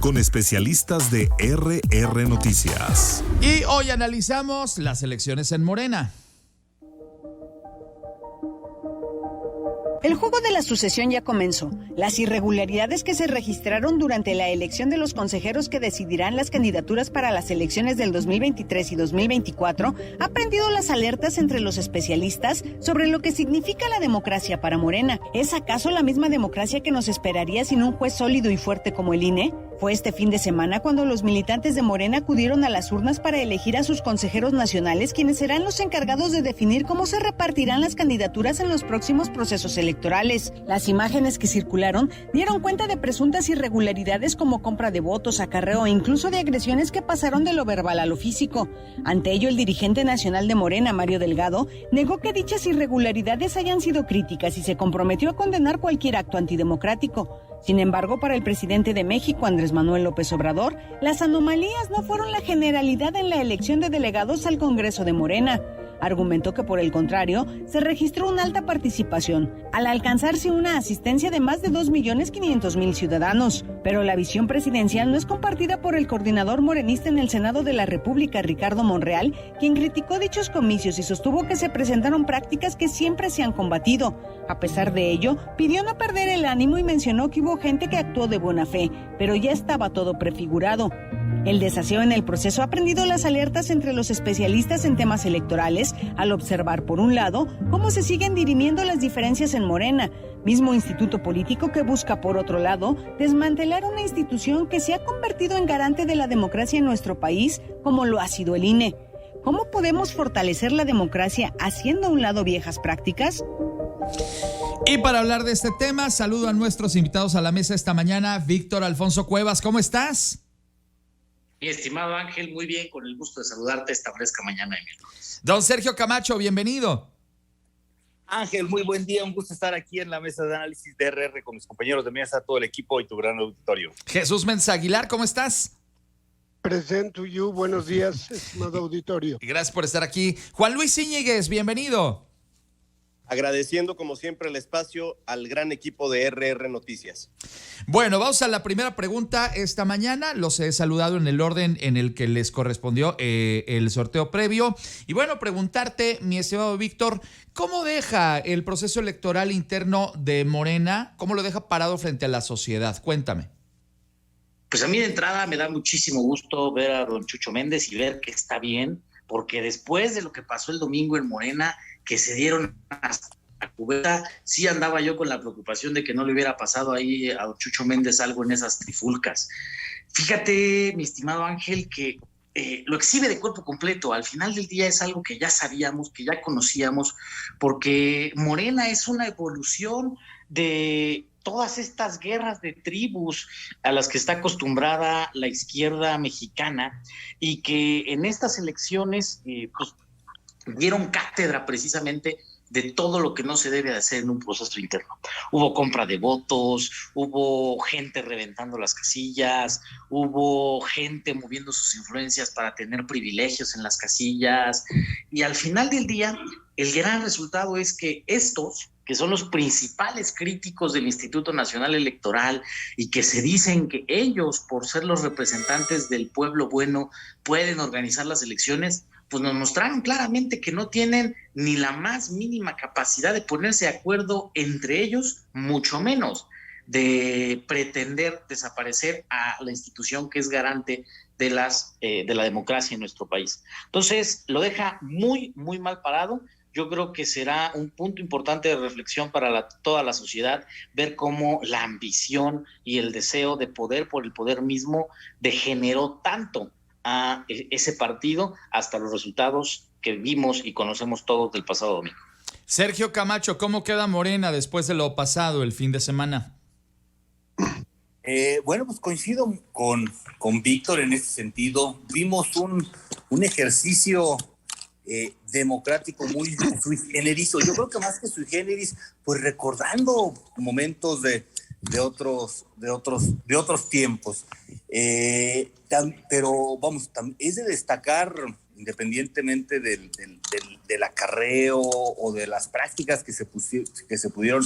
Con especialistas de RR Noticias. Y hoy analizamos las elecciones en Morena. El juego de la sucesión ya comenzó. Las irregularidades que se registraron durante la elección de los consejeros que decidirán las candidaturas para las elecciones del 2023 y 2024 ha prendido las alertas entre los especialistas sobre lo que significa la democracia para Morena. ¿Es acaso la misma democracia que nos esperaría sin un juez sólido y fuerte como el INE? Fue este fin de semana cuando los militantes de Morena acudieron a las urnas para elegir a sus consejeros nacionales, quienes serán los encargados de definir cómo se repartirán las candidaturas en los próximos procesos electorales. Las imágenes que circularon dieron cuenta de presuntas irregularidades como compra de votos, acarreo e incluso de agresiones que pasaron de lo verbal a lo físico. Ante ello, el dirigente nacional de Morena, Mario Delgado, negó que dichas irregularidades hayan sido críticas y se comprometió a condenar cualquier acto antidemocrático. Sin embargo, para el presidente de México, Andrés Manuel López Obrador, las anomalías no fueron la generalidad en la elección de delegados al Congreso de Morena. Argumentó que, por el contrario, se registró una alta participación, al alcanzarse una asistencia de más de 2.500.000 ciudadanos. Pero la visión presidencial no es compartida por el coordinador morenista en el Senado de la República, Ricardo Monreal, quien criticó dichos comicios y sostuvo que se presentaron prácticas que siempre se han combatido. A pesar de ello, pidió no perder el ánimo y mencionó que hubo gente que actuó de buena fe, pero ya estaba todo prefigurado. El desaseo en el proceso ha prendido las alertas entre los especialistas en temas electorales al observar, por un lado, cómo se siguen dirimiendo las diferencias en Morena, mismo instituto político que busca, por otro lado, desmantelar una institución que se ha convertido en garante de la democracia en nuestro país, como lo ha sido el INE. ¿Cómo podemos fortalecer la democracia haciendo a un lado viejas prácticas? Y para hablar de este tema, saludo a nuestros invitados a la mesa esta mañana. Víctor Alfonso Cuevas, ¿cómo estás? Mi estimado Ángel, muy bien, con el gusto de saludarte esta fresca mañana de miércoles. Don Sergio Camacho, bienvenido. Ángel, muy buen día, un gusto estar aquí en la mesa de análisis de RR con mis compañeros de mesa, todo el equipo y tu gran auditorio. Jesús Méndez Aguilar, ¿cómo estás? Present to you, buenos días, estimado auditorio. Gracias por estar aquí. Juan Luis Íñiguez, bienvenido. Agradeciendo como siempre el espacio al gran equipo de RR Noticias. Bueno, vamos a la primera pregunta esta mañana. Los he saludado en el orden en el que les correspondió el sorteo previo. Y bueno, preguntarte, mi estimado Víctor, ¿cómo deja el proceso electoral interno de Morena? ¿Cómo lo deja parado frente a la sociedad? Cuéntame. Pues a mí de entrada me da muchísimo gusto ver a don Chucho Méndez y ver que está bien, porque después de lo que pasó el domingo en Morena, que se dieron hasta la cubeta, sí andaba yo con la preocupación de que no le hubiera pasado ahí a don Chucho Méndez algo en esas trifulcas. Fíjate, mi estimado Ángel, que lo exhibe de cuerpo completo. Al final del día es algo que ya sabíamos, que ya conocíamos, porque Morena es una evolución de todas estas guerras de tribus a las que está acostumbrada la izquierda mexicana y que en estas elecciones pues dieron cátedra precisamente de todo lo que no se debe hacer en un proceso interno. Hubo compra de votos, hubo gente reventando las casillas, hubo gente moviendo sus influencias para tener privilegios en las casillas, y al final del día el gran resultado es que estos, que son los principales críticos del Instituto Nacional Electoral y que se dicen que ellos, por ser los representantes del pueblo bueno, pueden organizar las elecciones, pues nos mostraron claramente que no tienen ni la más mínima capacidad de ponerse de acuerdo entre ellos, mucho menos de pretender desaparecer a la institución que es garante de la democracia en nuestro país. Entonces, lo deja muy, muy mal parado. Yo creo que será un punto importante de reflexión para toda la sociedad, ver cómo la ambición y el deseo de poder por el poder mismo degeneró tanto a ese partido hasta los resultados que vimos y conocemos todos del pasado domingo. Sergio Camacho, ¿cómo queda Morena después de lo pasado el fin de semana? Bueno, pues coincido con Víctor en ese sentido. Vimos un ejercicio democrático muy sui generis. Yo creo que más que sui generis, pues recordando momentos de otros tiempos. Pero vamos, es de destacar, independientemente del acarreo o de las prácticas que se pudieron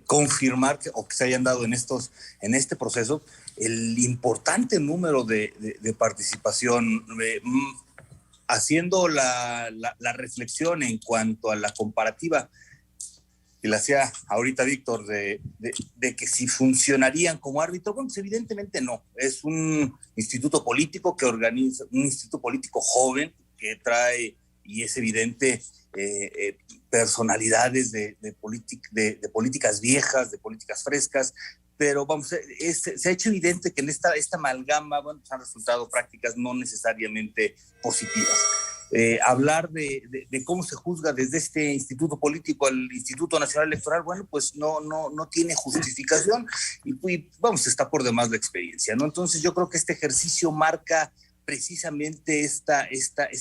confirmar o que se hayan dado en este proceso el importante número de participación, haciendo la reflexión en cuanto a la comparativa que le hacía ahorita Víctor de que si funcionarían como árbitro. Bueno, pues evidentemente no. Es un instituto político que organiza, un instituto político joven que trae, y es evidente, personalidades de políticas viejas, de políticas frescas, pero vamos, se ha hecho evidente que en esta amalgama, bueno, pues han resultado prácticas no necesariamente positivas. Hablar de cómo se juzga desde este instituto político al Instituto Nacional Electoral, bueno, pues no tiene justificación y vamos, está por demás la experiencia, ¿no? Entonces yo creo que este ejercicio marca precisamente esta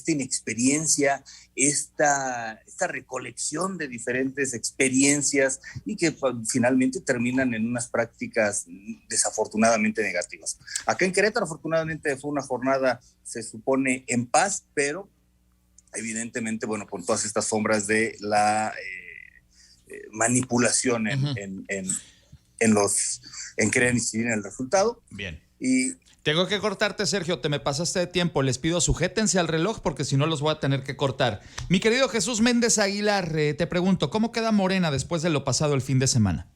inexperiencia, esta recolección de diferentes experiencias y que finalmente terminan en unas prácticas desafortunadamente negativas. Acá en Querétaro, afortunadamente, fue una jornada, se supone, en paz, pero evidentemente, bueno, con todas estas sombras de la manipulación en querer incidir en el resultado. Bien. Y tengo que cortarte, Sergio, te me pasaste de tiempo. Les pido sujétense al reloj porque si no los voy a tener que cortar. Mi querido Jesús Méndez Aguilar, te pregunto, ¿cómo queda Morena después de lo pasado el fin de semana?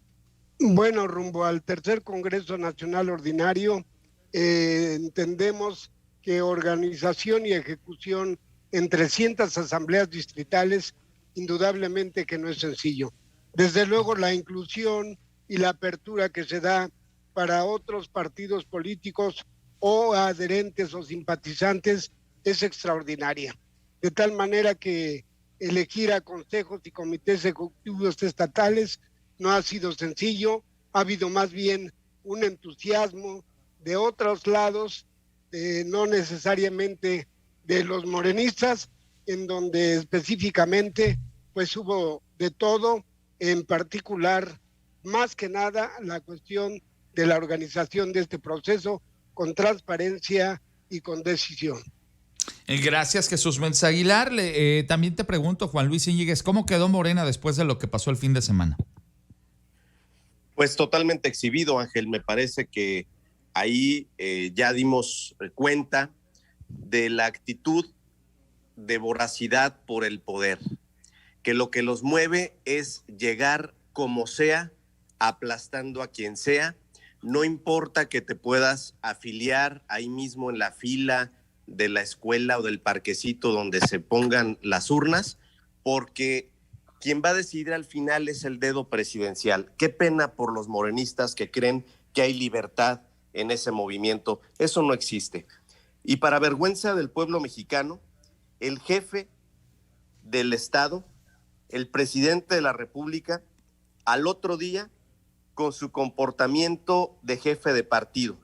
Bueno, rumbo al tercer Congreso Nacional Ordinario, entendemos que organización y ejecución en 300 asambleas distritales, indudablemente que no es sencillo. Desde luego la inclusión y la apertura que se da para otros partidos políticos o adherentes o simpatizantes es extraordinaria. De tal manera que elegir a consejos y comités ejecutivos estatales no ha sido sencillo, ha habido más bien un entusiasmo de otros lados, no necesariamente de los morenistas, en donde específicamente pues hubo de todo, en particular, más que nada, la cuestión de la organización de este proceso con transparencia y con decisión. Gracias, Jesús Méndez Aguilar. También te pregunto, Juan Luis Íñiguez, ¿cómo quedó Morena después de lo que pasó el fin de semana? Pues totalmente exhibido, Ángel. Me parece que ahí ya dimos cuenta de la actitud de voracidad por el poder, que lo que los mueve es llegar como sea, aplastando a quien sea. No importa que te puedas afiliar ahí mismo en la fila de la escuela o del parquecito donde se pongan las urnas, porque quien va a decidir al final es el dedo presidencial. Qué pena por los morenistas que creen que hay libertad en ese movimiento. Eso no existe. Y para vergüenza del pueblo mexicano, el jefe del Estado, el presidente de la República, al otro día, con su comportamiento de jefe de partido,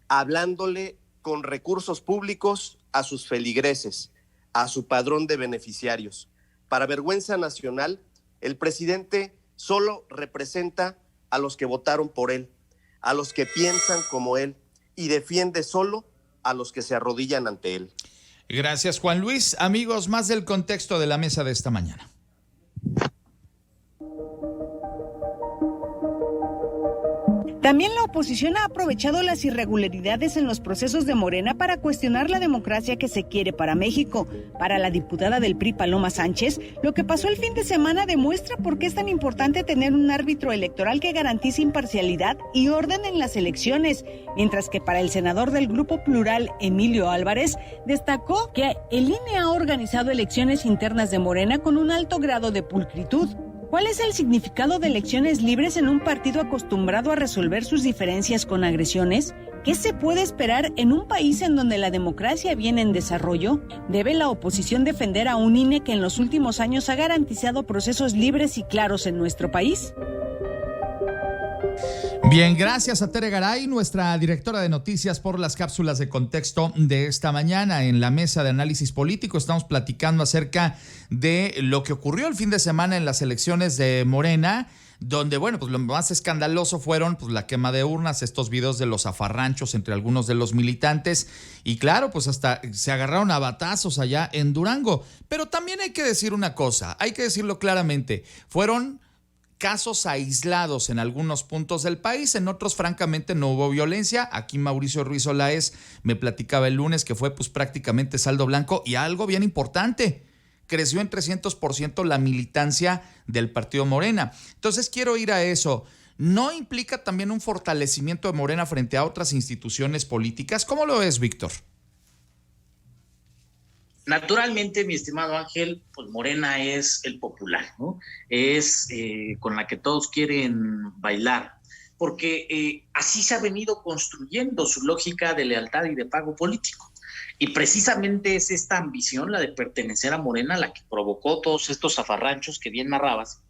hablándole con recursos públicos a sus feligreses, a su padrón de beneficiarios. Para vergüenza nacional, el presidente solo representa a los que votaron por él, a los que piensan como él, y defiende solo a los que se arrodillan ante él. Gracias, Juan Luis. Amigos, más del contexto de la mesa de esta mañana. También la oposición ha aprovechado las irregularidades en los procesos de Morena para cuestionar la democracia que se quiere para México. Para la diputada del PRI, Paloma Sánchez, lo que pasó el fin de semana demuestra por qué es tan importante tener un árbitro electoral que garantice imparcialidad y orden en las elecciones, mientras que para el senador del Grupo Plural, Emilio Álvarez, destacó que el INE ha organizado elecciones internas de Morena con un alto grado de pulcritud. ¿Cuál es el significado de elecciones libres en un partido acostumbrado a resolver sus diferencias con agresiones? ¿Qué se puede esperar en un país en donde la democracia viene en desarrollo? ¿Debe la oposición defender a un INE que en los últimos años ha garantizado procesos libres y claros en nuestro país? Bien, gracias a Tere Garay, nuestra directora de noticias, por las cápsulas de contexto de esta mañana. En la mesa de análisis político estamos platicando acerca de lo que ocurrió el fin de semana en las elecciones de Morena, donde, bueno, pues lo más escandaloso fueron pues la quema de urnas, estos videos de los zafarranchos entre algunos de los militantes y claro, pues hasta se agarraron a batazos allá en Durango. Pero también hay que decir una cosa, hay que decirlo claramente, fueron casos aislados en algunos puntos del país, en otros francamente no hubo violencia. Aquí Mauricio Ruiz Olaez me platicaba el lunes que fue pues prácticamente saldo blanco, y algo bien importante, creció en 300% la militancia del partido Morena. Entonces quiero ir a eso. ¿No implica también un fortalecimiento de Morena frente a otras instituciones políticas? ¿Cómo lo ves, Víctor? Naturalmente, mi estimado Ángel, pues Morena es el popular, ¿no? Es con la que todos quieren bailar, porque así se ha venido construyendo su lógica de lealtad y de pago político. Y precisamente es esta ambición, la de pertenecer a Morena, la que provocó todos estos zafarranchos que bien narrabas,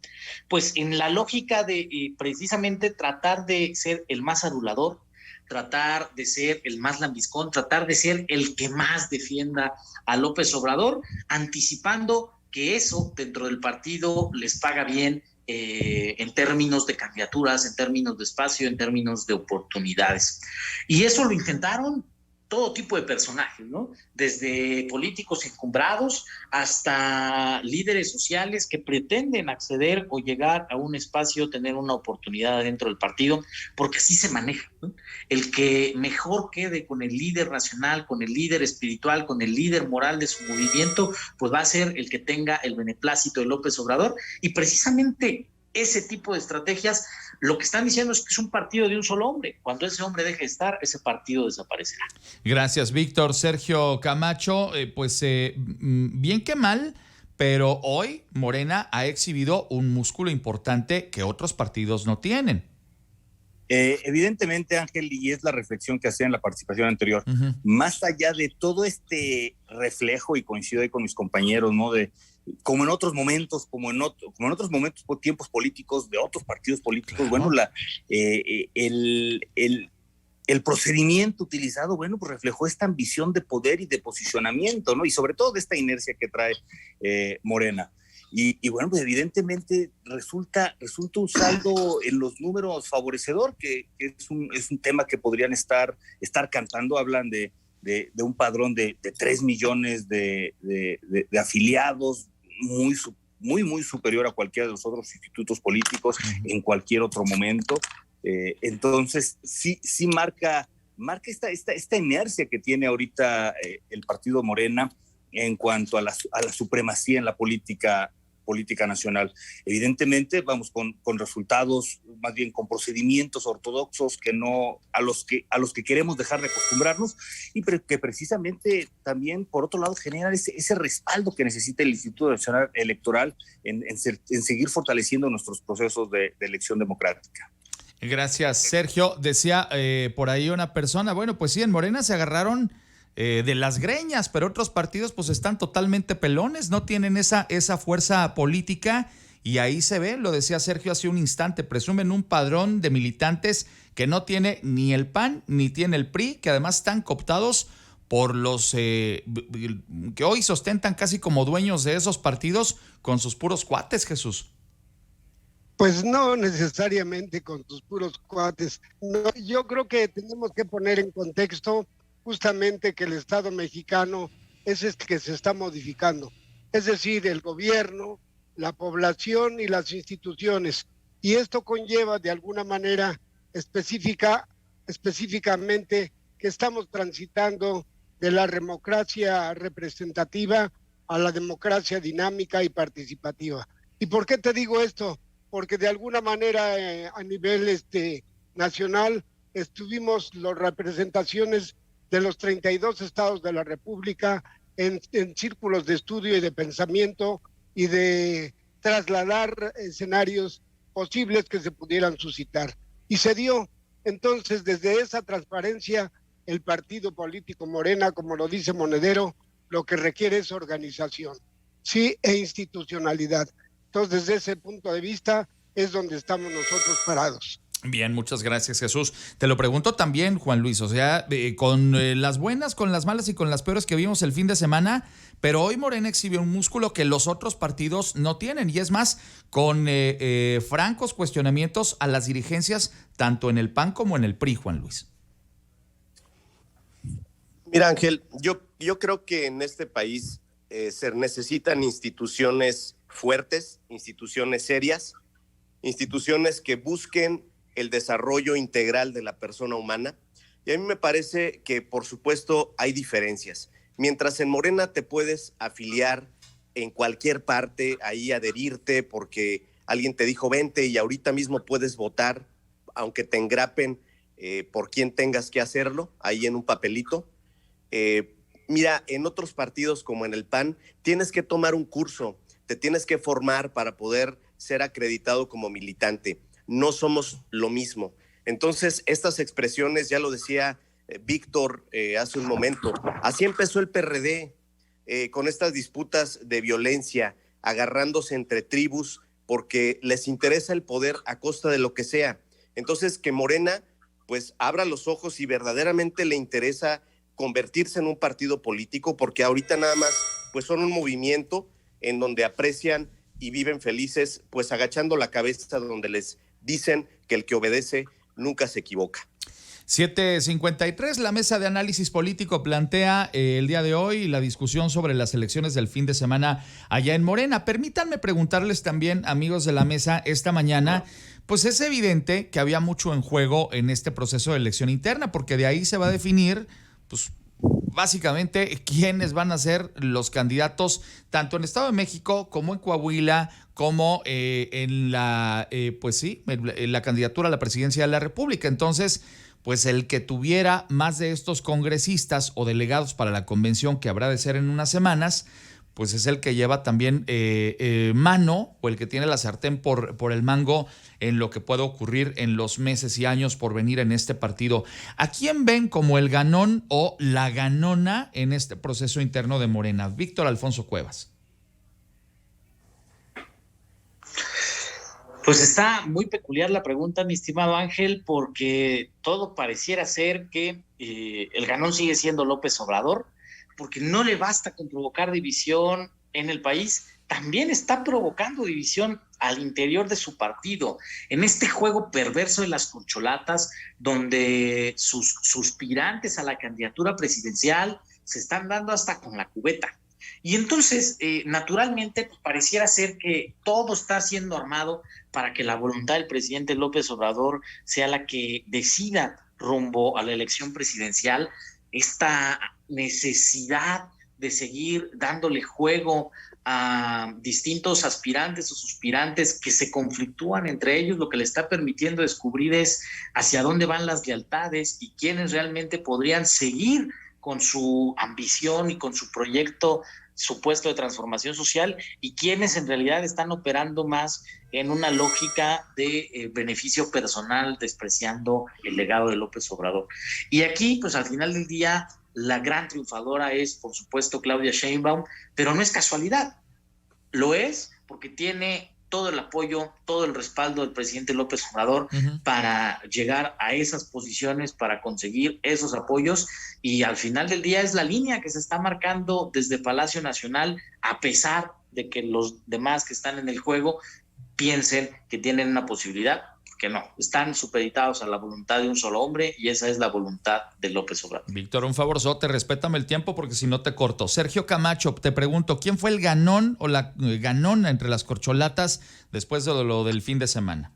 pues en la lógica de precisamente tratar de ser el más adulador, tratar de ser el más lambiscón, tratar de ser el que más defienda a López Obrador, anticipando que eso dentro del partido les paga bien en términos de candidaturas, en términos de espacio, en términos de oportunidades. Y eso lo intentaron todo tipo de personajes, ¿no? Desde políticos encumbrados hasta líderes sociales que pretenden acceder o llegar a un espacio, tener una oportunidad dentro del partido, porque así se maneja, ¿no? El que mejor quede con el líder nacional, con el líder espiritual, con el líder moral de su movimiento, pues va a ser el que tenga el beneplácito de López Obrador. Y precisamente ese tipo de estrategias, lo que están diciendo es que es un partido de un solo hombre. Cuando ese hombre deje de estar, ese partido desaparecerá. Gracias, Víctor. Sergio Camacho, bien que mal, pero hoy Morena ha exhibido un músculo importante que otros partidos no tienen. Evidentemente, Ángel, y es la reflexión que hacía en la participación anterior, más allá de todo este reflejo, y coincido ahí con mis compañeros, ¿no? Como en otros momentos, por tiempos políticos de otros partidos políticos, claro. Bueno, el procedimiento utilizado, bueno, pues reflejó esta ambición de poder y de posicionamiento, ¿no? Y sobre todo de esta inercia que trae Morena. Y bueno, pues evidentemente resulta un saldo en los números favorecedor, que es un tema que podrían estar cantando. Hablan de un padrón de 3 millones de afiliados, muy superior a cualquiera de los otros institutos políticos en cualquier otro momento. Entonces, sí marca esta inercia que tiene ahorita el partido Morena en cuanto a la supremacía en la política nacional. Evidentemente vamos con resultados, más bien con procedimientos ortodoxos a los que queremos dejar de acostumbrarnos, y que precisamente también por otro lado generan ese respaldo que necesita el Instituto Nacional Electoral en seguir fortaleciendo nuestros procesos de elección democrática. Gracias, Sergio. Decía por ahí una persona, bueno, pues sí, en Morena se agarraron de las greñas, pero otros partidos pues están totalmente pelones, no tienen esa fuerza política, y ahí se ve, lo decía Sergio hace un instante, presumen un padrón de militantes que no tiene ni el PAN ni tiene el PRI, que además están cooptados por los que hoy se ostentan casi como dueños de esos partidos con sus puros cuates, Jesús. Pues no necesariamente con sus puros cuates. No, yo creo que tenemos que poner en contexto justamente que el Estado mexicano es este que se está modificando, es decir, el gobierno, la población y las instituciones, y esto conlleva de alguna manera específicamente que estamos transitando de la democracia representativa a la democracia dinámica y participativa. ¿Y por qué te digo esto? Porque de alguna manera a nivel nacional estuvimos las representaciones de los 32 estados de la República en círculos de estudio y de pensamiento y de trasladar escenarios posibles que se pudieran suscitar. Y se dio. Entonces, desde esa transparencia, el partido político Morena, como lo dice Monedero, lo que requiere es organización, sí, e institucionalidad. Entonces, desde ese punto de vista es donde estamos nosotros parados. Bien, muchas gracias, Jesús. Te lo pregunto también, Juan Luis, o sea, con las buenas, con las malas y con las peores que vimos el fin de semana, pero hoy Morena exhibe un músculo que los otros partidos no tienen, y es más, con francos cuestionamientos a las dirigencias, tanto en el PAN como en el PRI, Juan Luis. Mira, Ángel, yo creo que en este país se necesitan instituciones fuertes, instituciones serias, instituciones que busquen el desarrollo integral de la persona humana. Y a mí me parece que, por supuesto, hay diferencias. Mientras en Morena te puedes afiliar en cualquier parte, ahí adherirte porque alguien te dijo vente y ahorita mismo puedes votar, aunque te engrapen por quien tengas que hacerlo, ahí en un papelito. Mira, en otros partidos como en el PAN, tienes que tomar un curso, te tienes que formar para poder ser acreditado como militante. No somos lo mismo. Entonces, estas expresiones, ya lo decía Víctor hace un momento, así empezó el PRD, con estas disputas de violencia, agarrándose entre tribus, porque les interesa el poder a costa de lo que sea. Entonces, que Morena, pues, abra los ojos y verdaderamente le interesa convertirse en un partido político, porque ahorita nada más, pues, son un movimiento en donde aprecian y viven felices, pues, agachando la cabeza donde les dicen que el que obedece nunca se equivoca. 7:53, la mesa de análisis político plantea el día de hoy la discusión sobre las elecciones del fin de semana allá en Morena. Permítanme preguntarles también, amigos de la mesa, esta mañana, pues es evidente que había mucho en juego en este proceso de elección interna, porque de ahí se va a definir, pues, básicamente quiénes van a ser los candidatos tanto en Estado de México como en Coahuila, como en la, en la candidatura a la presidencia de la República. Entonces, pues el que tuviera más de estos congresistas o delegados para la convención, que habrá de ser en unas semanas, pues es el que lleva también mano, o el que tiene la sartén por el mango en lo que puede ocurrir en los meses y años por venir en este partido. ¿A quién ven como el ganón o la ganona en este proceso interno de Morena? Víctor Alfonso Cuevas. Pues está muy peculiar la pregunta, mi estimado Ángel, porque todo pareciera ser que el ganón sigue siendo López Obrador, porque no le basta con provocar división en el país, también está provocando división al interior de su partido, en este juego perverso de las corcholatas, donde sus suspirantes a la candidatura presidencial se están dando hasta con la cubeta. Y entonces, naturalmente, pues, pareciera ser que todo está siendo armado para que la voluntad del presidente López Obrador sea la que decida rumbo a la elección presidencial. Esta necesidad de seguir dándole juego a distintos aspirantes o suspirantes que se conflictúan entre ellos, lo que le está permitiendo descubrir es hacia dónde van las lealtades y quiénes realmente podrían seguir con su ambición y con su proyecto supuesto de transformación social y quienes en realidad están operando más en una lógica de beneficio personal, despreciando el legado de López Obrador. Y aquí, pues al final del día, la gran triunfadora es, por supuesto, Claudia Sheinbaum, pero no es casualidad. Lo es porque tiene todo el apoyo, todo el respaldo del presidente López Obrador para llegar a esas posiciones, para conseguir esos apoyos, y al final del día es la línea que se está marcando desde Palacio Nacional, a pesar de que los demás que están en el juego piensen que tienen una posibilidad, que no, están supeditados a la voluntad de un solo hombre y esa es la voluntad de López Obrador. Víctor, un favorzote, respétame el tiempo porque si no te corto. Sergio Camacho, te pregunto, ¿quién fue el ganón o la ganona entre las corcholatas después de lo del fin de semana?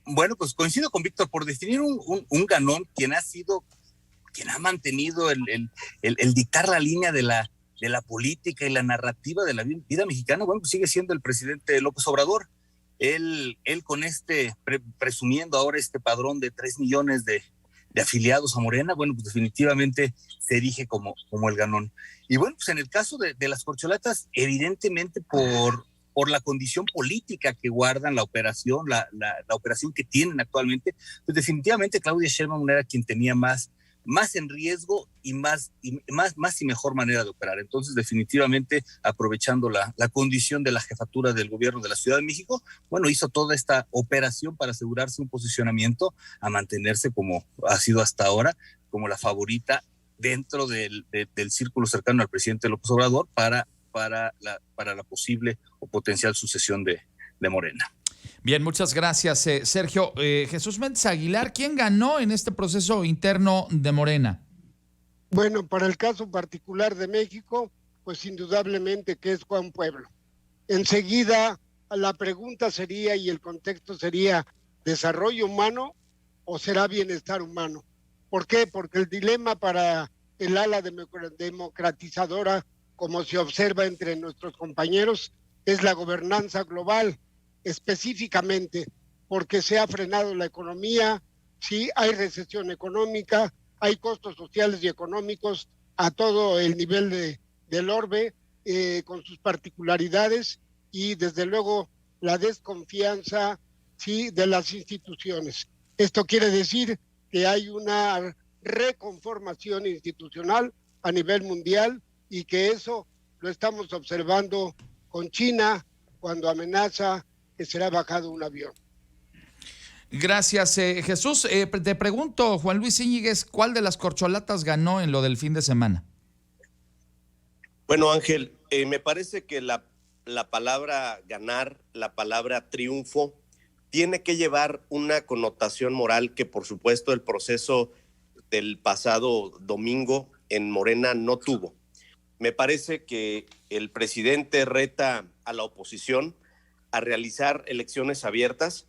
Bueno, pues coincido con Víctor por definir un ganón, quien ha mantenido el dictar la línea de la política y la narrativa de la vida mexicana. Bueno, pues sigue siendo el presidente López Obrador. Él con presumiendo ahora este padrón de 3 millones de afiliados a Morena, bueno, pues definitivamente se erige como el ganón. Y bueno, pues en el caso de las corcholatas, evidentemente por la condición política que guardan la operación, la operación que tienen actualmente, pues definitivamente Claudia Sheinbaum era quien tenía más en riesgo y más y mejor manera de operar. Entonces, definitivamente, aprovechando la condición de la jefatura del gobierno de la Ciudad de México, bueno, hizo toda esta operación para asegurarse un posicionamiento, a mantenerse como ha sido hasta ahora, como la favorita dentro del círculo cercano al presidente López Obrador para la posible o potencial sucesión de Morena. Bien, muchas gracias, Sergio. Jesús Méndez Aguilar, ¿quién ganó en este proceso interno de Morena? Bueno, para el caso particular de México, pues indudablemente que es Juan Pueblo. Enseguida la pregunta sería y el contexto sería ¿desarrollo humano o será bienestar humano? ¿Por qué? Porque el dilema para el ala democratizadora, como se observa entre nuestros compañeros, es la gobernanza global, específicamente porque se ha frenado la economía, sí hay recesión económica, hay costos sociales y económicos a todo el nivel del orbe, con sus particularidades, y desde luego la desconfianza, sí, de las instituciones. Esto quiere decir que hay una reconformación institucional a nivel mundial y que eso lo estamos observando con China cuando amenaza que será bajado un avión. Gracias, Jesús. Te pregunto, Juan Luis Íñiguez, ¿cuál de las corcholatas ganó en lo del fin de semana? Bueno, Ángel, me parece que la palabra ganar, la palabra triunfo, tiene que llevar una connotación moral que, por supuesto, el proceso del pasado domingo en Morena no tuvo. Me parece que el presidente reta a la oposición a realizar elecciones abiertas.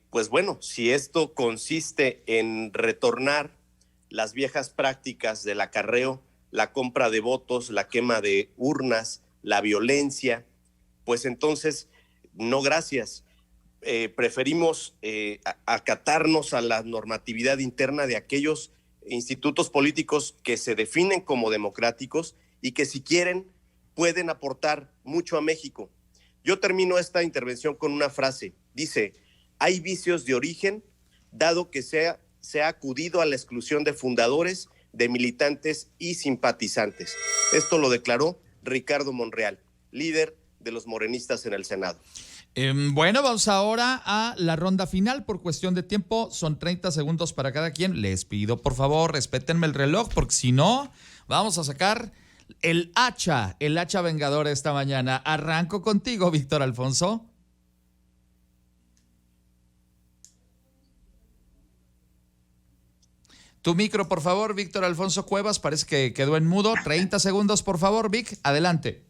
Pues bueno, si esto consiste en retornar las viejas prácticas del acarreo, la compra de votos, la quema de urnas, la violencia, pues entonces, no gracias. Preferimos acatarnos a la normatividad interna de aquellos institutos políticos que se definen como democráticos y que, si quieren, pueden aportar mucho a México. Yo termino esta intervención con una frase. Dice: hay vicios de origen, dado que se ha acudido a la exclusión de fundadores, de militantes y simpatizantes. Esto lo declaró Ricardo Monreal, líder de los morenistas en el Senado. Bueno, vamos ahora a la ronda final. Por cuestión de tiempo, son 30 segundos para cada quien. Les pido, por favor, respétenme el reloj, porque si no, vamos a sacar el hacha vengadora esta mañana. Arranco contigo, Víctor Alfonso. Tu micro, por favor, Víctor Alfonso Cuevas, parece que quedó en mudo. 30 segundos, por favor, Vic, adelante.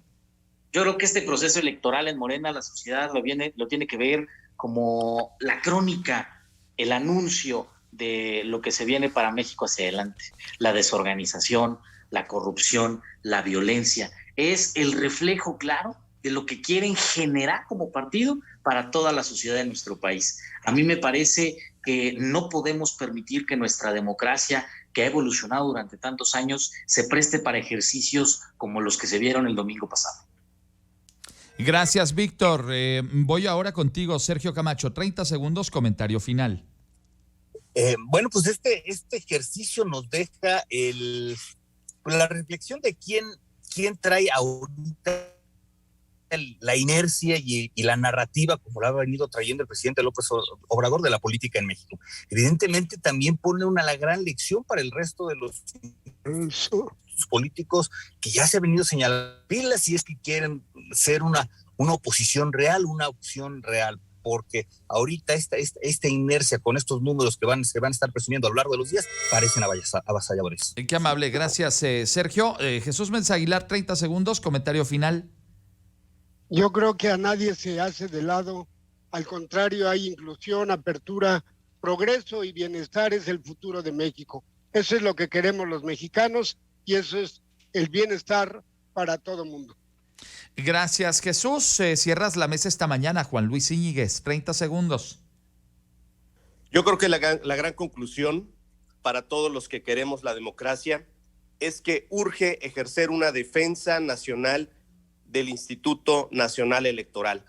Yo creo que este proceso electoral en Morena, la sociedad lo tiene que ver como la crónica, el anuncio de lo que se viene para México hacia adelante. La desorganización, la corrupción, la violencia. Es el reflejo claro de lo que quieren generar como partido para toda la sociedad de nuestro país. A mí me parece que no podemos permitir que nuestra democracia, que ha evolucionado durante tantos años, se preste para ejercicios como los que se vieron el domingo pasado. Gracias, Víctor. Voy ahora contigo, Sergio Camacho. 30 segundos, comentario final. Bueno, pues este ejercicio nos deja la reflexión de quién trae ahorita la inercia y la narrativa, como la ha venido trayendo el presidente López Obrador, de la política en México. Evidentemente también pone la gran lección para el resto de los políticos que ya se ha venido señalando pilas si es que quieren ser una oposición real, una opción real, porque ahorita esta inercia con estos números que se van a estar presumiendo a lo largo de los días parecen avasalladores. Qué amable, gracias, Sergio. Jesús Menza Aguilar, 30 segundos, comentario final. Yo creo que a nadie se hace de lado, al contrario, hay inclusión, apertura, progreso y bienestar es el futuro de México. Eso es lo que queremos los mexicanos y eso es el bienestar para todo mundo. Gracias, Jesús. Cierras la mesa esta mañana, Juan Luis Íñiguez, 30 segundos. Yo creo que la gran conclusión para todos los que queremos la democracia es que urge ejercer una defensa nacional del Instituto Nacional Electoral.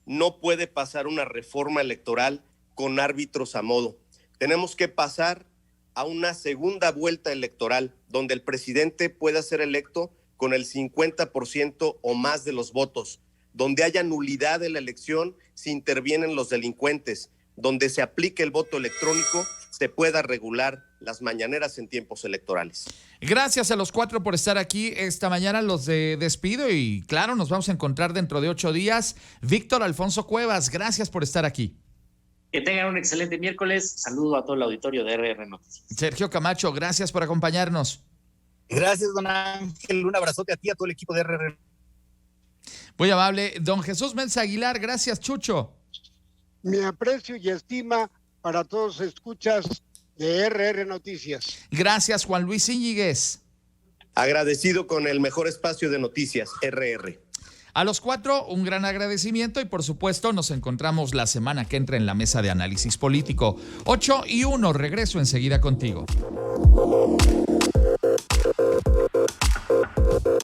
No puede pasar una reforma electoral con árbitros a modo. Tenemos que pasar a una segunda vuelta electoral donde el presidente pueda ser electo con el 50% o más de los votos, donde haya nulidad de la elección si intervienen los delincuentes, donde se aplique el voto electrónico, se pueda regular las mañaneras en tiempos electorales. Gracias a los cuatro por estar aquí esta mañana. Los despido y claro, nos vamos a encontrar dentro de 8 días. Víctor Alfonso Cuevas, gracias por estar aquí. Que tengan un excelente miércoles. Saludo a todo el auditorio de RR Noticias. Sergio Camacho, gracias por acompañarnos. Gracias, don Ángel. Un abrazote a ti, a todo el equipo de RR. Muy amable. Don Jesús Mensa Aguilar, gracias, Chucho. Mi aprecio y estima para todos escuchas de RR Noticias. Gracias, Juan Luis Íñiguez. Agradecido con el mejor espacio de noticias, RR. A los 4, un gran agradecimiento y por supuesto nos encontramos la semana que entra en la mesa de análisis político. 8:01, regreso enseguida contigo.